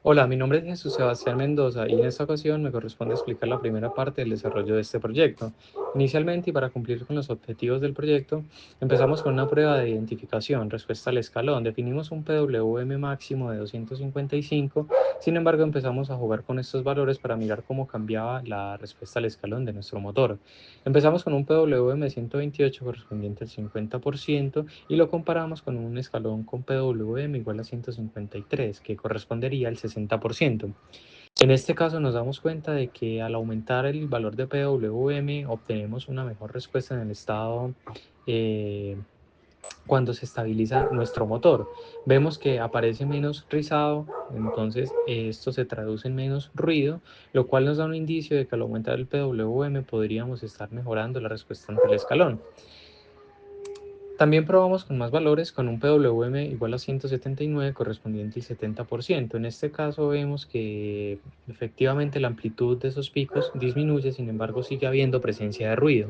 Hola, mi nombre es Jesús Sebastián Mendoza y en esta ocasión me corresponde explicar la primera parte del desarrollo de este proyecto. Inicialmente, y para cumplir con los objetivos del proyecto, empezamos con una prueba de identificación, respuesta al escalón. Definimos un PWM máximo de 255, sin embargo empezamos a jugar con estos valores para mirar cómo cambiaba la respuesta al escalón de nuestro motor. Empezamos con un PWM de 128 correspondiente al 50% y lo comparamos con un escalón con PWM igual a 153 que correspondería al 60%. En este caso nos damos cuenta de que al aumentar el valor de PWM obtenemos una mejor respuesta en el estado eh, cuando se estabiliza nuestro motor. Vemos que aparece menos rizado, entonces esto se traduce en menos ruido, lo cual nos da un indicio de que al aumentar el PWM podríamos estar mejorando la respuesta ante el escalón. También probamos con más valores con un PWM igual a 179 correspondiente al 70%. En este caso vemos que efectivamente la amplitud de esos picos disminuye, sin embargo sigue habiendo presencia de ruido.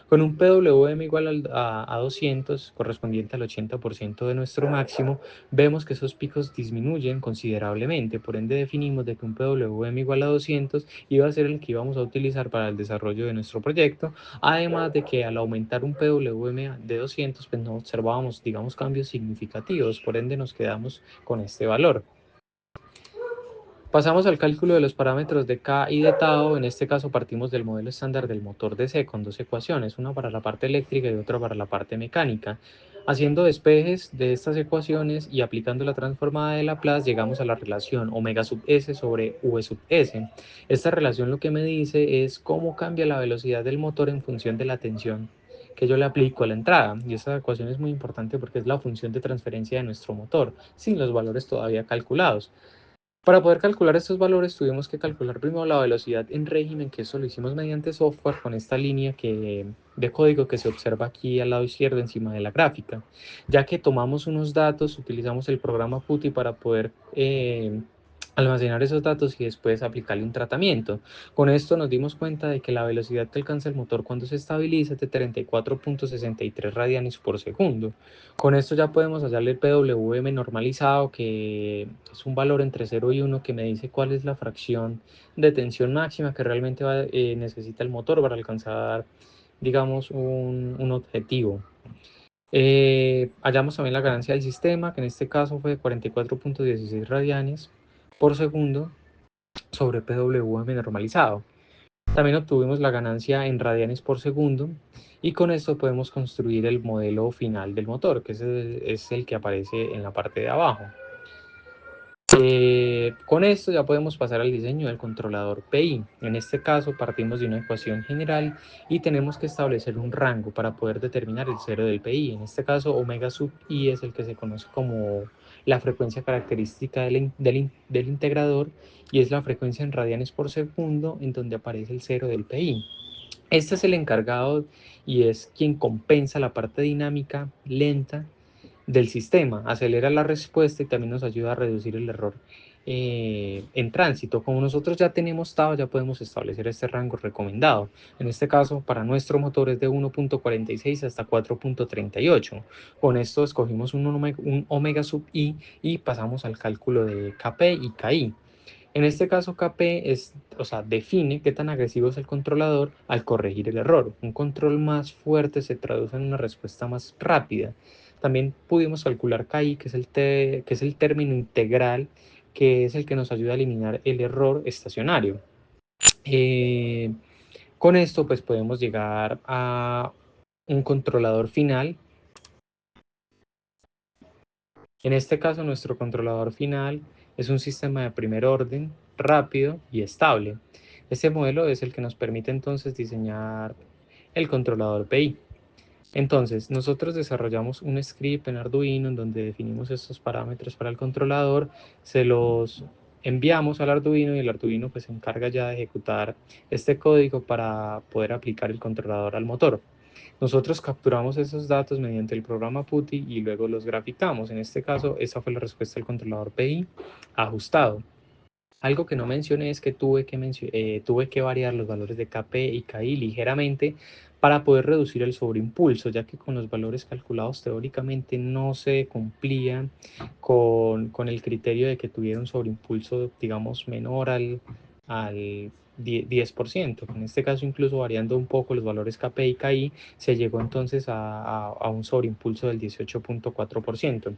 Con un PWM igual a 200 correspondiente al 80% de nuestro máximo, vemos que esos picos disminuyen considerablemente. Por ende definimos de que un PWM igual a 200 iba a ser el que íbamos a utilizar para el desarrollo de nuestro proyecto. Además de que al aumentar un PWM de 200, pues no observábamos, digamos, cambios significativos, por ende nos quedamos con este valor. Pasamos al cálculo de los parámetros de K y de tau. En este caso partimos del modelo estándar del motor DC con dos ecuaciones, una para la parte eléctrica y otra para la parte mecánica. Haciendo despejes de estas ecuaciones y aplicando la transformada de Laplace, llegamos a la relación omega sub s sobre v sub s. Esta relación lo que me dice es cómo cambia la velocidad del motor en función de la tensión que yo le aplico a la entrada. Y esta ecuación es muy importante porque es la función de transferencia de nuestro motor, sin los valores todavía calculados. Para poder calcular estos valores tuvimos que calcular primero la velocidad en régimen, que eso lo hicimos mediante software con esta línea de código que se observa aquí al lado izquierdo encima de la gráfica. Ya que tomamos unos datos, utilizamos el programa PuTTY para poder almacenar esos datos y después aplicarle un tratamiento. Con esto nos dimos cuenta de que la velocidad que alcanza el motor cuando se estabiliza es de 34.63 radianes por segundo. Con esto ya podemos hallarle el PWM normalizado, que es un valor entre 0 y 1 que me dice cuál es la fracción de tensión máxima que realmente necesita el motor para alcanzar, digamos, un objetivo. Hallamos también la ganancia del sistema, que en este caso fue de 44.16 radianes por segundo sobre PWM normalizado. También obtuvimos la ganancia en radianes por segundo y con esto podemos construir el modelo final del motor, que es el que aparece en la parte de abajo. Con esto ya podemos pasar al diseño del controlador PI. En este caso partimos de una ecuación general y tenemos que establecer un rango para poder determinar el cero del PI. En este caso omega sub i es el que se conoce como la frecuencia característica del integrador y es la frecuencia en radianes por segundo en donde aparece el cero del PI. Este es el encargado y es quien compensa la parte dinámica lenta del sistema, acelera la respuesta y también nos ayuda a reducir el error en tránsito. Como nosotros ya tenemos TAO, ya podemos establecer este rango recomendado. En este caso, para nuestro motor es de 1.46 hasta 4.38. Con esto escogimos un omega sub i y pasamos al cálculo de Kp y Ki. En este caso, KP define qué tan agresivo es el controlador al corregir el error. Un control más fuerte se traduce en una respuesta más rápida. También pudimos calcular KI, que es el término integral, que es el que nos ayuda a eliminar el error estacionario. Eh, con esto, pues podemos llegar a un controlador final. En este caso, nuestro controlador final es un sistema de primer orden, rápido y estable. Este modelo es el que nos permite entonces diseñar el controlador PI. Entonces, nosotros desarrollamos un script en Arduino en donde definimos estos parámetros para el controlador, se los enviamos al Arduino y el Arduino pues se encarga ya de ejecutar este código para poder aplicar el controlador al motor. Nosotros capturamos esos datos mediante el programa PuTTY y luego los graficamos. En este caso, esa fue la respuesta del controlador PI ajustado. Algo que no mencioné es que tuve que variar los valores de Kp y Ki ligeramente para poder reducir el sobreimpulso, ya que con los valores calculados teóricamente no se cumplían con el criterio de que tuviera un sobreimpulso, digamos, menor al 10%. En este caso, incluso variando un poco los valores Kp y Ki, se llegó entonces a un sobreimpulso del 18.4%.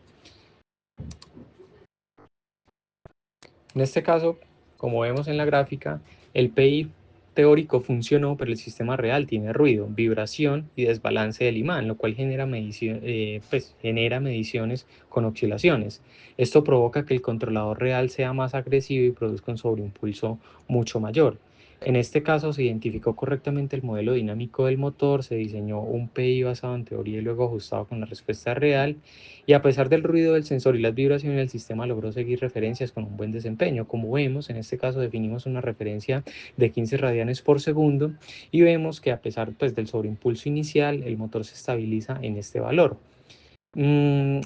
En este caso, como vemos en la gráfica, el PI teórico funcionó, pero el sistema real tiene ruido, vibración y desbalance del imán, lo cual genera mediciones con oscilaciones. Esto provoca que el controlador real sea más agresivo y produzca un sobreimpulso mucho mayor. En este caso se identificó correctamente el modelo dinámico del motor, se diseñó un PI basado en teoría y luego ajustado con la respuesta real, y a pesar del ruido del sensor y las vibraciones, el sistema logró seguir referencias con un buen desempeño. Como vemos, en este caso definimos una referencia de 15 radianes por segundo y vemos que a pesar del sobreimpulso inicial, el motor se estabiliza en este valor.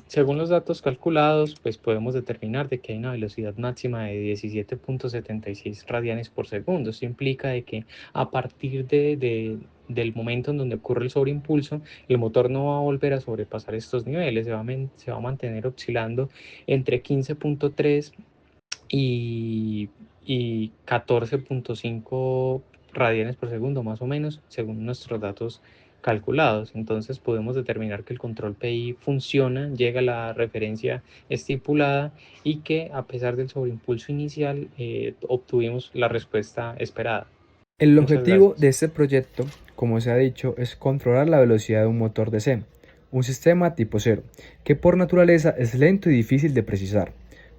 Según los datos calculados, pues podemos determinar de que hay una velocidad máxima de 17.76 radianes por segundo. Esto implica de que a partir del momento en donde ocurre el sobreimpulso, el motor no va a volver a sobrepasar estos niveles, se va a mantener oscilando entre 15.3 y 14.5 radianes por segundo, más o menos, según nuestros datos calculados. Entonces podemos determinar que el control PI funciona, llega a la referencia estipulada y que a pesar del sobreimpulso inicial obtuvimos la respuesta esperada. El Muchas objetivo de gracias. este proyecto, como se ha dicho, es controlar la velocidad de un motor DC, un sistema tipo cero, que por naturaleza es lento y difícil de precisar.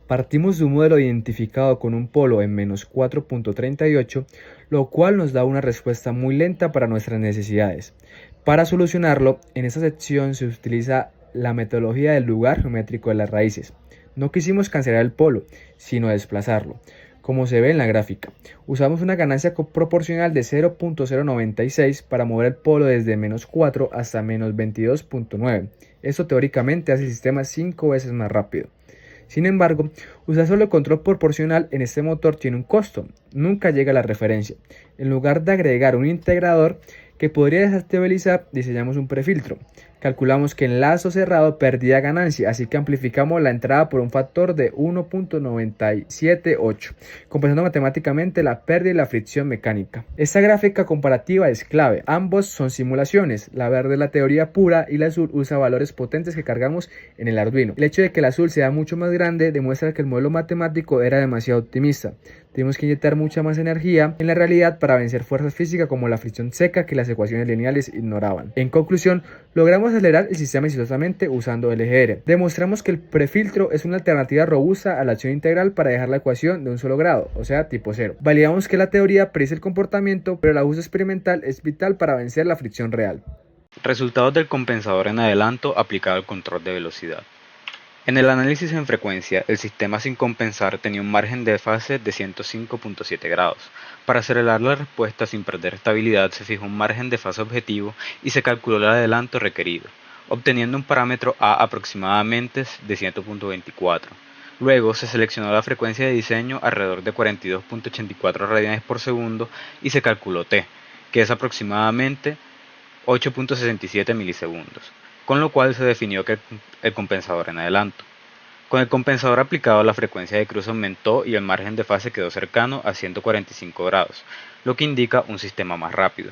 Partimos de un modelo identificado con un polo en menos 4.38, lo cual nos da una respuesta muy lenta para nuestras necesidades. Para solucionarlo, en esta sección se utiliza la metodología del lugar geométrico de las raíces. No quisimos cancelar el polo, sino desplazarlo, como se ve en la gráfica. Usamos una ganancia proporcional de 0.096 para mover el polo desde menos 4 hasta menos 22.9. Esto teóricamente hace el sistema 5 veces más rápido. Sin embargo, usar solo el control proporcional en este motor tiene un costo, nunca llega a la referencia. En lugar de agregar un integrador que podría desestabilizar, diseñamos un prefiltro. Calculamos que en lazo cerrado perdía ganancia, así que amplificamos la entrada por un factor de 1.978, compensando matemáticamente la pérdida y la fricción mecánica. Esta gráfica comparativa es clave, ambos son simulaciones, la verde es la teoría pura y la azul usa valores potentes que cargamos en el Arduino. El hecho de que el azul sea mucho más grande demuestra que el modelo matemático era demasiado optimista. Tuvimos que inyectar mucha más energía en la realidad para vencer fuerzas físicas como la fricción seca que las ecuaciones lineales ignoraban. En conclusión, logramos acelerar el sistema exitosamente usando LGR. Demostramos que el prefiltro es una alternativa robusta a la acción integral para dejar la ecuación de un solo grado, o sea, tipo cero. Validamos que la teoría predice el comportamiento, pero el ajuste experimental es vital para vencer la fricción real. Resultados del compensador en adelanto aplicado al control de velocidad. En el análisis en frecuencia, el sistema sin compensar tenía un margen de fase de 105.7 grados. Para acelerar la respuesta sin perder estabilidad, se fijó un margen de fase objetivo y se calculó el adelanto requerido, obteniendo un parámetro A aproximadamente de 100.24. Luego se seleccionó la frecuencia de diseño alrededor de 42.84 radianes por segundo y se calculó T, que es aproximadamente 8.67 milisegundos, con lo cual se definió que el compensador en adelanto. Con el compensador aplicado, la frecuencia de cruce aumentó y el margen de fase quedó cercano a 145 grados, lo que indica un sistema más rápido.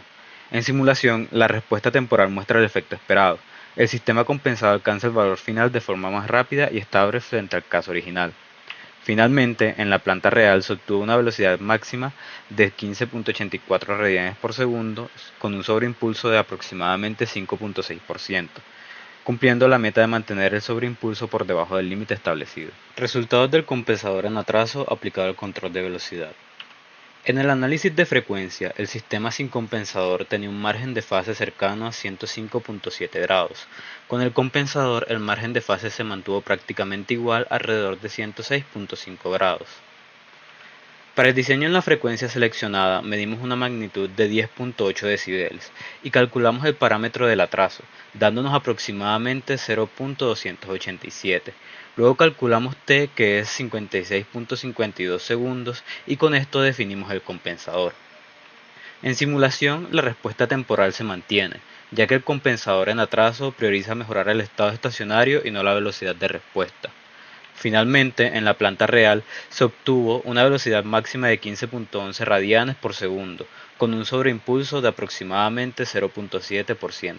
En simulación, la respuesta temporal muestra el efecto esperado. El sistema compensado alcanza el valor final de forma más rápida y estable frente al caso original. Finalmente, en la planta real se obtuvo una velocidad máxima de 15.84 radianes por segundo con un sobreimpulso de aproximadamente 5.6%, cumpliendo la meta de mantener el sobreimpulso por debajo del límite establecido. Resultados del compensador en atraso aplicado al control de velocidad. En el análisis de frecuencia, el sistema sin compensador tenía un margen de fase cercano a 105.7 grados. Con el compensador, el margen de fase se mantuvo prácticamente igual alrededor de 106.5 grados. Para el diseño en la frecuencia seleccionada medimos una magnitud de 10.8 decibeles y calculamos el parámetro del atraso, dándonos aproximadamente 0.287. Luego calculamos t, que es 56.52 segundos, y con esto definimos el compensador. En simulación, la respuesta temporal se mantiene, ya que el compensador en atraso prioriza mejorar el estado estacionario y no la velocidad de respuesta. Finalmente, en la planta real, se obtuvo una velocidad máxima de 15.11 radianes por segundo, con un sobreimpulso de aproximadamente 0.7%.